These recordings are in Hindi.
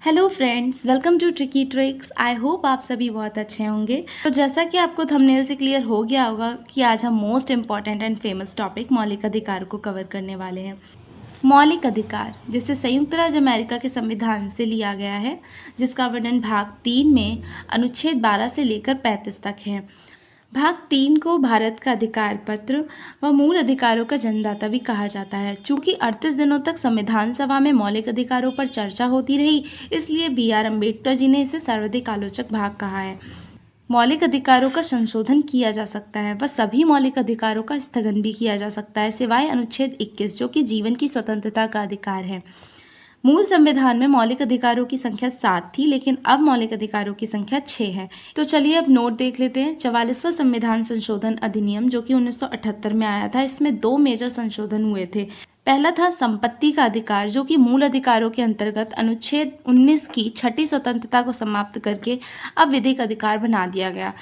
Hello friends, welcome to tricky tricks. I hope आप सभी बहुत अच्छे होंगे। तो जैसा कि आपको थंबनेल से क्लियर हो गया होगा कि आज हम most important and famous topic मौलिक अधिकार को कवर करने वाले हैं। मौलिक अधिकार जिसे संयुक्त राज्य अमेरिका के संविधान से लिया गया है, जिसका वर्णन भाग 3 में अनुच्छेद 12 से लेकर 35 तक है। भाग 3 को भारत का अधिकार पत्र व मूल अधिकारों का जन्मदाता भी कहा जाता है। चूंकि 38 दिनों तक संविधान सभा में मौलिक अधिकारों पर चर्चा होती रही, इसलिए BR अम्बेडकर जी ने इसे सर्वाधिक आलोचक भाग कहा है। मौलिक अधिकारों का संशोधन किया जा सकता है व सभी मौलिक अधिकारों का स्थगन भी किया जा सकता है, सिवाय अनुच्छेद 21 जो कि जीवन की स्वतंत्रता का अधिकार है। मूल संविधान में मौलिक अधिकारों की संख्या 7 थी, लेकिन अब मौलिक अधिकारों की संख्या 6 है। तो चलिए अब नोट देख लेते हैं। 44वां संविधान संशोधन अधिनियम जो कि 1978 में आया था, इसमें 2 मेजर संशोधन हुए थे। पहला था संपत्ति का अधिकार, जो कि मूल अधिकारों के अंतर्गत अनुच्छेद 19 की छठी स्वतंत्रता को समाप्त करके अब विधिक अधिकार बना दिया गया,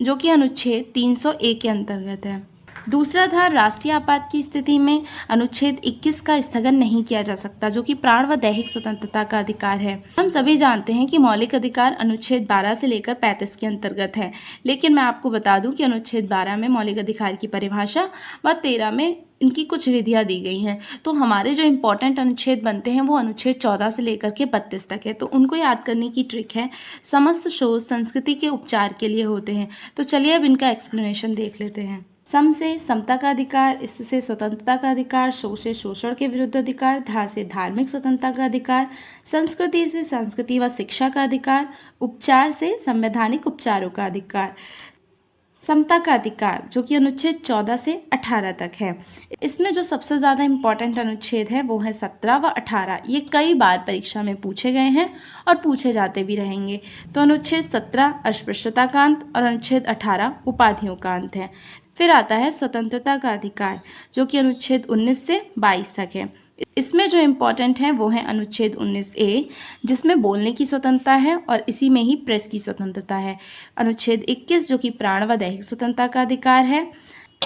जो कि अनुच्छेद 301 के अंतर्गत है। दूसरा था राष्ट्रीय आपात की स्थिति में अनुच्छेद 21 का स्थगन नहीं किया जा सकता, जो कि प्राण व दैहिक स्वतंत्रता का अधिकार है। हम सभी जानते हैं कि मौलिक अधिकार अनुच्छेद 12 से लेकर 35 के अंतर्गत है, लेकिन मैं आपको बता दूं कि अनुच्छेद 12 में मौलिक अधिकार की परिभाषा व 13 में इनकी कुछ विधियां दी गई हैं। तो हमारे जो इम्पोर्टेंट अनुच्छेद बनते हैं वो अनुच्छेद 14 से लेकर के 32 तक है। तो उनको याद करने की ट्रिक है, समस्त शोध संस्कृति के उपचार के लिए होते हैं। तो चलिए अब इनका एक्सप्लेनेशन देख लेते हैं। सम से समता का अधिकार, स्थ से स्वतंत्रता का अधिकार, शोष से शोषण के विरुद्ध अधिकार, धा से धार्मिक स्वतंत्रता का अधिकार, संस्कृति से संस्कृति व शिक्षा का अधिकार, उपचार से संवैधानिक उपचारों का अधिकार। समता का अधिकार जो कि अनुच्छेद 14 से 18 तक है। इसमें जो सबसे ज़्यादा इम्पॉर्टेंट अनुच्छेद है वो है 17 व 18। ये कई बार परीक्षा में पूछे गए हैं और पूछे जाते भी रहेंगे। तो अनुच्छेद 17 अस्पृश्यता का अंत और अनुच्छेद 18 उपाधियों का अंत है। फिर आता है स्वतंत्रता का अधिकार, जो कि अनुच्छेद 19 से 22 तक है। इसमें जो इम्पोर्टेंट है वो है अनुच्छेद 19A, जिसमें बोलने की स्वतंत्रता है और इसी में ही प्रेस की स्वतंत्रता है। अनुच्छेद 21 जो कि प्राण व दैहिक स्वतंत्रता का अधिकार है।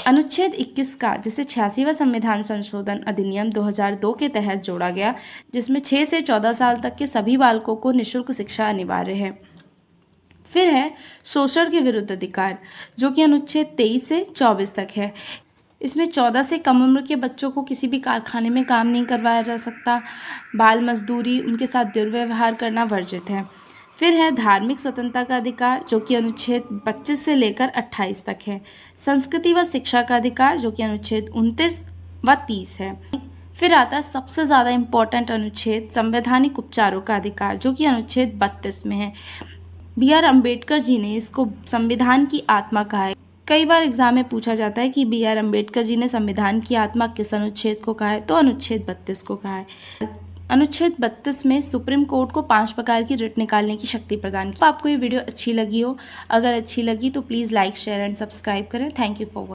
अनुच्छेद 21 का जिसे 86वां संविधान संशोधन अधिनियम 2002 के तहत जोड़ा गया, जिसमें 6 से 14 साल तक के सभी बालकों को निःशुल्क शिक्षा अनिवार्य है। फिर है शोषण के विरुद्ध अधिकार, जो कि अनुच्छेद 23 से 24 तक है। इसमें 14 से कम उम्र के बच्चों को किसी भी कारखाने में काम नहीं करवाया जा सकता। बाल मजदूरी, उनके साथ दुर्व्यवहार करना वर्जित है। फिर है धार्मिक स्वतंत्रता का अधिकार, जो कि अनुच्छेद 25 से लेकर 28 तक है। संस्कृति व शिक्षा का अधिकार, जो कि अनुच्छेद 29 व 30 है। फिर आता है सबसे ज़्यादा इम्पोर्टेंट अनुच्छेद संवैधानिक उपचारों का अधिकार, जो कि अनुच्छेद 32 में है। BR अम्बेडकर जी ने इसको संविधान की आत्मा कहा है। कई बार एग्जाम में पूछा जाता है कि BR अम्बेडकर जी ने संविधान की आत्मा किस अनुच्छेद को कहा है, तो अनुच्छेद 32 को कहा है। अनुच्छेद 32 में सुप्रीम कोर्ट को 5 प्रकार की रिट निकालने की शक्ति प्रदान की। तो आपको ये वीडियो अच्छी लगी हो, अगर अच्छी लगी तो please like, share and subscribe करें। Thank you for watching.